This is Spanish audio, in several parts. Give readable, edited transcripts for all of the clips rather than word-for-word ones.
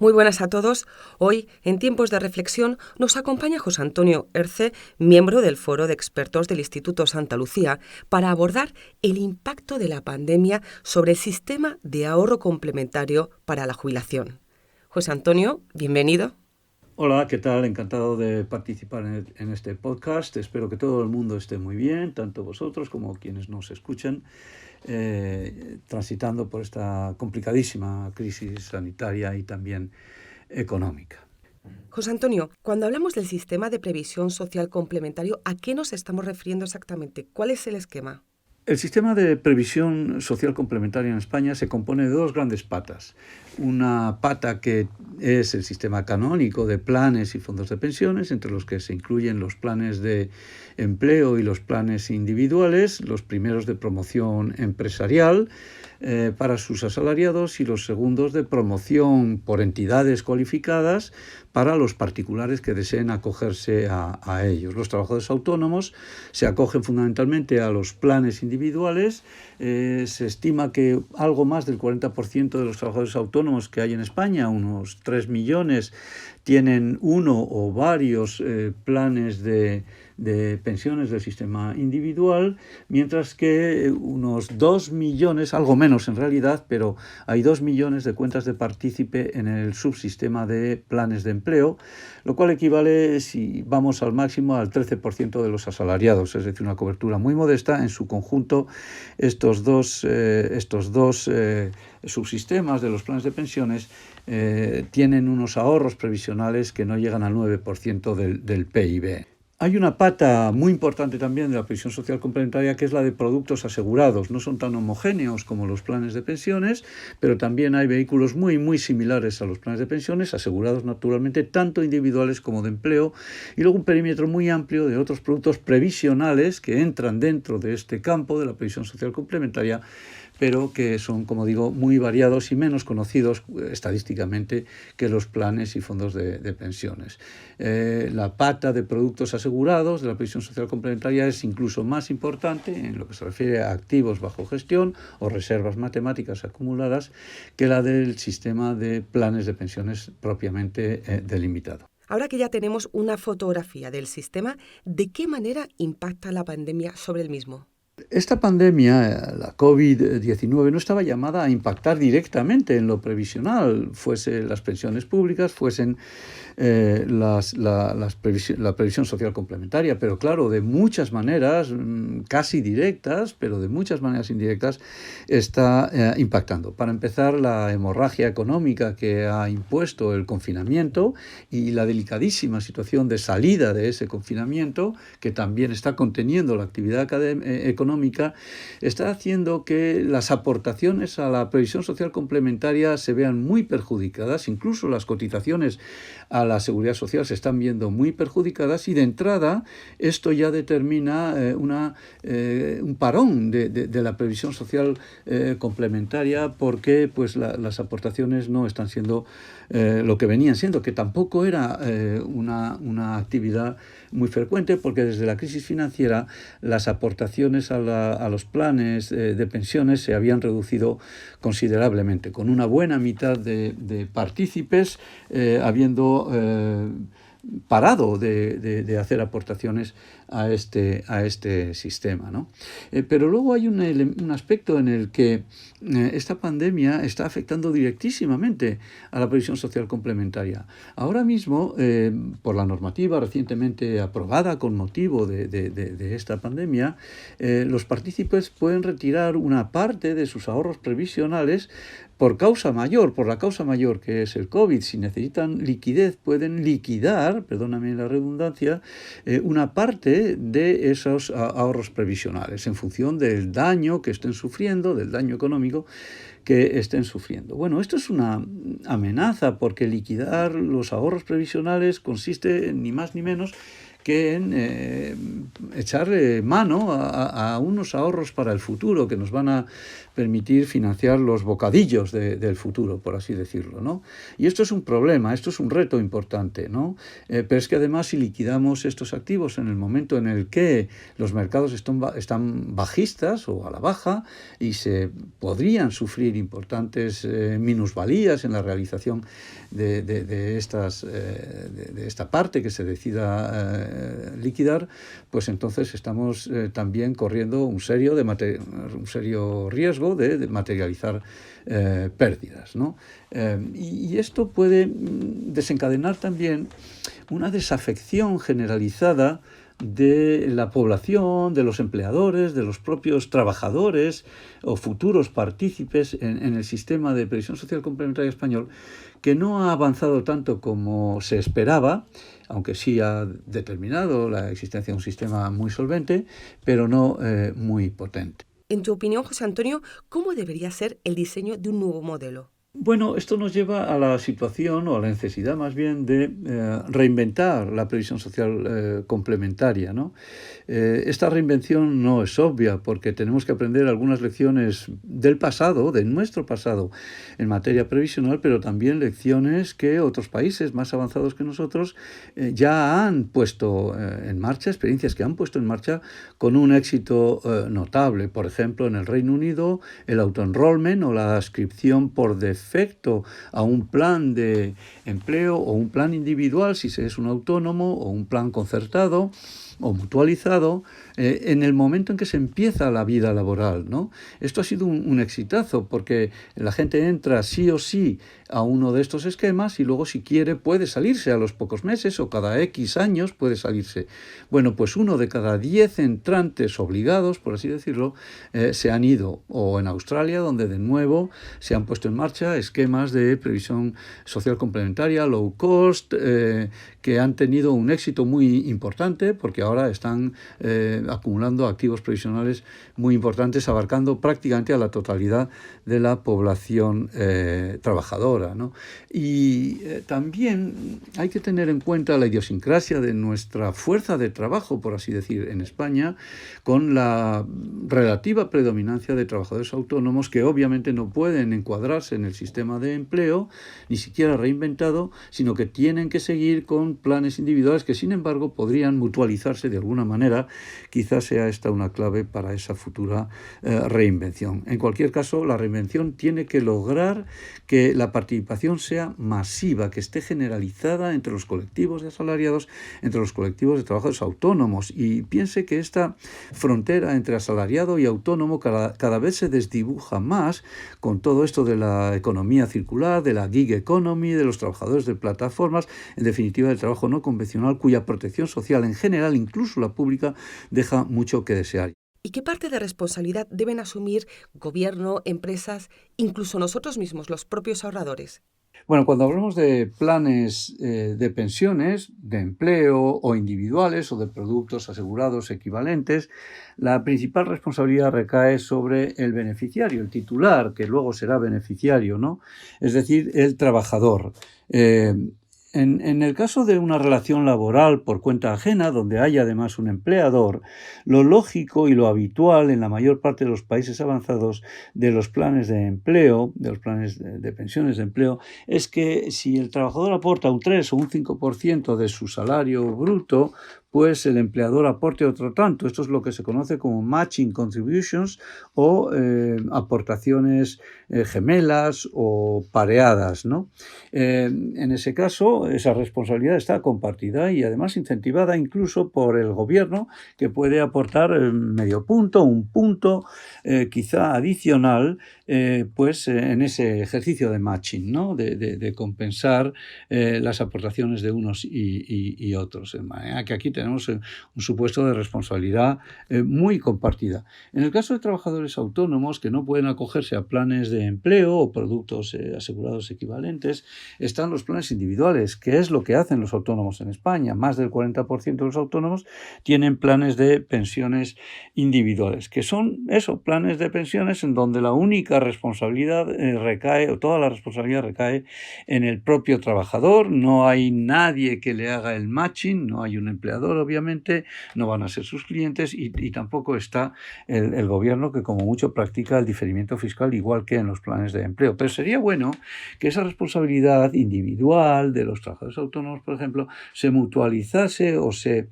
Muy buenas a todos. Hoy, en Tiempos de Reflexión, nos acompaña José Antonio Erce, miembro del Foro de Expertos del Instituto Santa Lucía, para abordar el impacto de la pandemia sobre el sistema de ahorro complementario para la jubilación. José Antonio, bienvenido. Hola, ¿qué tal? Encantado de participar en este podcast. Espero que todo el mundo esté muy bien, tanto vosotros como quienes nos escuchan, transitando por esta complicadísima crisis sanitaria y también económica. José Antonio, cuando hablamos del sistema de previsión social complementario, ¿a qué nos estamos refiriendo exactamente? ¿Cuál es el esquema? El sistema de previsión social complementaria en España se compone de dos grandes patas. Una pata que es el sistema canónico de planes y fondos de pensiones, entre los que se incluyen los planes de empleo y los planes individuales, los primeros de promoción empresarial para sus asalariados y los segundos de promoción por entidades cualificadas para los particulares que deseen acogerse a ellos. Los trabajadores autónomos se acogen fundamentalmente a los planes individuales. Se estima que algo más del 40% de los trabajadores autónomos que hay en España, unos 3 millones, tienen uno o varios planes de pensiones del sistema individual, mientras que unos 2 millones, algo menos en realidad, pero hay 2 millones de cuentas de partícipe en el subsistema de planes de empleo, lo cual equivale, si vamos al máximo, al 13% de los asalariados, es decir, una cobertura muy modesta. En su conjunto, estos dos subsistemas de los planes de pensiones tienen unos ahorros previsionales que no llegan al 9% del PIB. Hay una pata muy importante también de la previsión social complementaria, que es la de productos asegurados. No son tan homogéneos como los planes de pensiones, pero también hay vehículos muy similares a los planes de pensiones, asegurados naturalmente, tanto individuales como de empleo, y luego un perímetro muy amplio de otros productos previsionales que entran dentro de este campo de la previsión social complementaria, pero que son, como digo, muy variados y menos conocidos estadísticamente que los planes y fondos de pensiones. La pata de productos asegurados de la previsión social complementaria es incluso más importante en lo que se refiere a activos bajo gestión o reservas matemáticas acumuladas que la del sistema de planes de pensiones propiamente delimitado. Ahora que ya tenemos una fotografía del sistema, ¿de qué manera impacta la pandemia sobre el mismo? Esta pandemia, la COVID-19, no estaba llamada a impactar directamente en lo previsional, fuese las pensiones públicas, fuesen la previsión social complementaria, pero claro, de muchas maneras, casi directas, pero de muchas maneras indirectas, está impactando. Para empezar, la hemorragia económica que ha impuesto el confinamiento y la delicadísima situación de salida de ese confinamiento, que también está conteniendo la actividad económica, está haciendo que las aportaciones a la previsión social complementaria se vean muy perjudicadas. Incluso las cotizaciones a la seguridad social se están viendo muy perjudicadas, y de entrada esto ya determina un parón de la previsión social complementaria, porque pues las aportaciones no están siendo lo que venían siendo, que tampoco era una actividad muy frecuente, porque desde la crisis financiera las aportaciones a los planes de pensiones se habían reducido considerablemente, con una buena mitad de partícipes habiendo parado de hacer aportaciones a este sistema, ¿no? Pero luego hay un aspecto en el que esta pandemia está afectando directísimamente a la previsión social complementaria. Ahora mismo, por la normativa recientemente aprobada con motivo de esta pandemia, los partícipes pueden retirar una parte de sus ahorros previsionales por la causa mayor que es el COVID. Si necesitan liquidez, pueden liquidar, perdóname la redundancia, una parte de esos ahorros previsionales en función del daño que estén sufriendo, del daño económico que estén sufriendo. Bueno, esto es una amenaza, porque liquidar los ahorros previsionales consiste ni más ni menos que en echarle mano a unos ahorros para el futuro que nos van a permitir financiar los bocadillos del futuro, por así decirlo, ¿no? Y esto es un problema, esto es un reto importante, ¿no? Pero es que además, si liquidamos estos activos en el momento en el que los mercados están bajistas o a la baja, y se podrían sufrir sufrir importantes minusvalías en la realización de esta parte que se decida liquidar, pues entonces estamos también corriendo un serio riesgo de materializar pérdidas, ¿no? Y esto puede desencadenar también una desafección generalizada de la población, de los empleadores, de los propios trabajadores o futuros partícipes en el sistema de previsión social complementaria español, que no ha avanzado tanto como se esperaba, aunque sí ha determinado la existencia de un sistema muy solvente, pero no muy potente. En tu opinión, José Antonio, ¿cómo debería ser el diseño de un nuevo modelo? Bueno, esto nos lleva a la situación o a la necesidad más bien de reinventar la previsión social complementaria, ¿no? Esta reinvención no es obvia porque tenemos que aprender algunas lecciones del pasado, de nuestro pasado, en materia previsional, pero también lecciones que otros países más avanzados que nosotros ya han puesto en marcha, experiencias que han puesto en marcha con un éxito notable. Por ejemplo, en el Reino Unido, el auto-enrollment o la adscripción por defecto a un plan de empleo o un plan individual si se es un autónomo o un plan concertado o mutualizado en el momento en que se empieza la vida laboral, ¿no? Esto ha sido un exitazo porque la gente entra sí o sí a uno de estos esquemas y luego si quiere puede salirse a los pocos meses o cada X años puede salirse. Bueno, pues 1 de cada 10 entrantes obligados, por así decirlo, se han ido, o en Australia, donde de nuevo se han puesto en marcha esquemas de previsión social complementaria, low cost, que han tenido un éxito muy importante porque ahora están acumulando activos previsionales muy importantes, abarcando prácticamente a la totalidad de la población trabajadora, ¿no? Y también hay que tener en cuenta la idiosincrasia de nuestra fuerza de trabajo, por así decir, en España, con la relativa predominancia de trabajadores autónomos que obviamente no pueden encuadrarse en el sistema de empleo, ni siquiera reinventado, sino que tienen que seguir con planes individuales que, sin embargo, podrían mutualizarse de alguna manera. Quizás sea esta una clave para esa futura reinvención. En cualquier caso, la reinvención tiene que lograr que la participación sea masiva, que esté generalizada entre los colectivos de asalariados, entre los colectivos de trabajadores autónomos. Y piense que esta frontera entre asalariado y autónomo cada vez se desdibuja más con todo esto de la economía circular, de la gig economy, de los trabajadores de plataformas, en definitiva del trabajo no convencional, cuya protección social en general, incluso la pública, deja mucho que desear. ¿Y qué parte de responsabilidad deben asumir gobierno, empresas, incluso nosotros mismos, los propios ahorradores? Bueno, cuando hablamos de planes de pensiones, de empleo o individuales o de productos asegurados equivalentes, la principal responsabilidad recae sobre el beneficiario, el titular, que luego será beneficiario, ¿no? Es decir, el trabajador. En el caso de una relación laboral por cuenta ajena, donde hay además un empleador, lo lógico y lo habitual en la mayor parte de los países avanzados de los planes de empleo, de los planes de pensiones de empleo, es que si el trabajador aporta un 3 o un 5% de su salario bruto, pues el empleador aporte otro tanto. Esto es lo que se conoce como matching contributions o aportaciones gemelas o pareadas, ¿no? En ese caso, esa responsabilidad está compartida y además incentivada incluso por el gobierno, que puede aportar medio punto, un punto, quizá adicional, en ese ejercicio de matching, ¿no? de compensar las aportaciones de unos y otros. De manera que aquí tenemos un supuesto de responsabilidad muy compartida. En el caso de trabajadores autónomos que no pueden acogerse a planes de empleo o productos asegurados equivalentes, están los planes individuales, que es lo que hacen los autónomos en España. Más del 40% de los autónomos tienen planes de pensiones individuales, que son planes de pensiones en donde la única responsabilidad recae, o toda la responsabilidad recae en el propio trabajador. No hay nadie que le haga el matching, no hay un empleador, obviamente, no van a ser sus clientes y tampoco está el gobierno, que como mucho practica el diferimiento fiscal, igual que en los planes de empleo. Pero sería bueno que esa responsabilidad individual de los trabajadores autónomos, por ejemplo, se mutualizase o se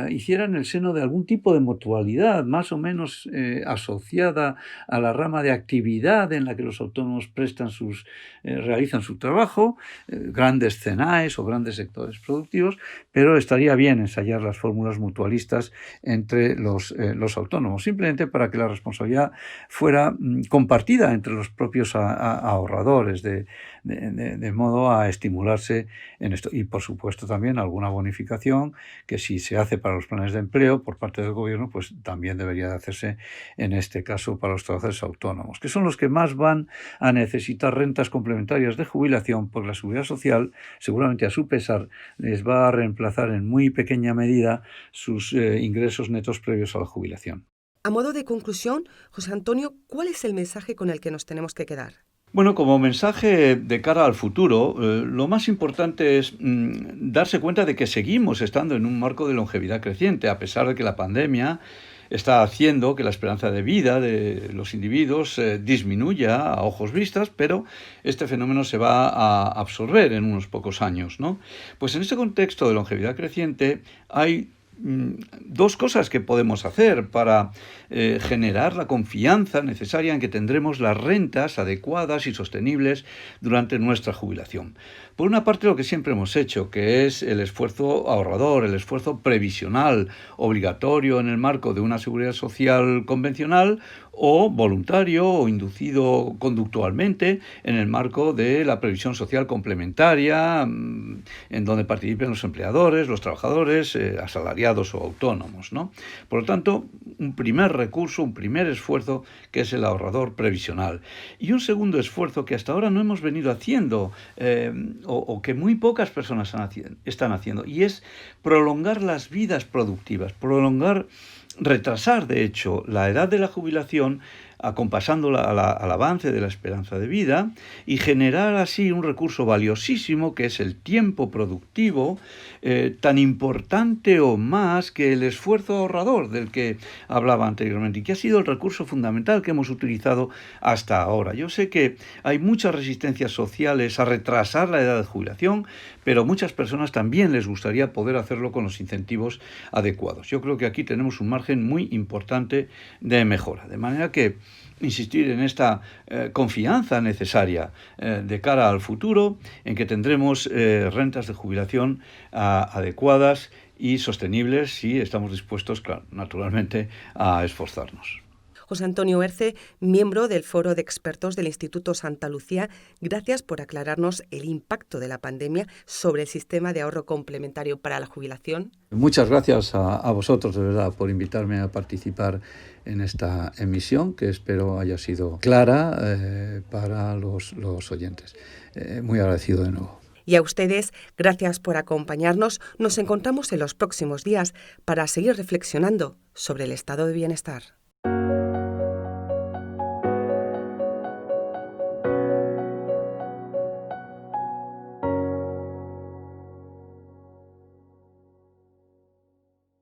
hiciera en el seno de algún tipo de mutualidad más o menos asociada a la rama de actividad actividad en la que los autónomos realizan su trabajo, grandes CENAEs o grandes sectores productivos, pero estaría bien ensayar las fórmulas mutualistas entre los autónomos, simplemente para que la responsabilidad fuera compartida entre los propios ahorradores, de modo a estimularse en esto. Y, por supuesto, también alguna bonificación que, si se hace para los planes de empleo por parte del gobierno, pues también debería de hacerse en este caso para los trabajadores autónomos, que son los que más van a necesitar rentas complementarias de jubilación, porque la seguridad social, seguramente a su pesar, les va a reemplazar en muy pequeña medida sus ingresos netos previos a la jubilación. A modo de conclusión, José Antonio, ¿cuál es el mensaje con el que nos tenemos que quedar? Bueno, como mensaje de cara al futuro, lo más importante es darse cuenta de que seguimos estando en un marco de longevidad creciente, a pesar de que la pandemia está haciendo que la esperanza de vida de los individuos disminuya a ojos vistas, pero este fenómeno se va a absorber en unos pocos años, ¿no? Pues en este contexto de longevidad creciente hay dos cosas que podemos hacer para generar la confianza necesaria en que tendremos las rentas adecuadas y sostenibles durante nuestra jubilación. Por una parte, lo que siempre hemos hecho, que es el esfuerzo ahorrador, el esfuerzo previsional, obligatorio en el marco de una seguridad social convencional, o voluntario o inducido conductualmente en el marco de la previsión social complementaria, en donde participen los empleadores, los trabajadores, asalariados o autónomos, ¿no? Por lo tanto, un primer recurso, un primer esfuerzo, que es el ahorrador previsional. Y un segundo esfuerzo que hasta ahora no hemos venido haciendo, o que muy pocas personas están haciendo, y es prolongar las vidas productivas, retrasar, de hecho, la edad de la jubilación, acompasándola al avance de la esperanza de vida, y generar así un recurso valiosísimo que es el tiempo productivo, tan importante o más que el esfuerzo ahorrador del que hablaba anteriormente, y que ha sido el recurso fundamental que hemos utilizado hasta ahora. Yo sé que hay muchas resistencias sociales a retrasar la edad de jubilación, pero a muchas personas también les gustaría poder hacerlo con los incentivos adecuados. Yo creo que aquí tenemos un margen muy importante de mejora, de manera que insistir en esta confianza necesaria de cara al futuro, en que tendremos rentas de jubilación adecuadas y sostenibles si estamos dispuestos, claro, naturalmente, a esforzarnos. José Antonio Erce, miembro del Foro de Expertos del Instituto Santa Lucía, gracias por aclararnos el impacto de la pandemia sobre el sistema de ahorro complementario para la jubilación. Muchas gracias a vosotros, de verdad, por invitarme a participar en esta emisión, que espero haya sido clara para los oyentes. Muy agradecido de nuevo. Y a ustedes, gracias por acompañarnos. Nos encontramos en los próximos días para seguir reflexionando sobre el estado de bienestar.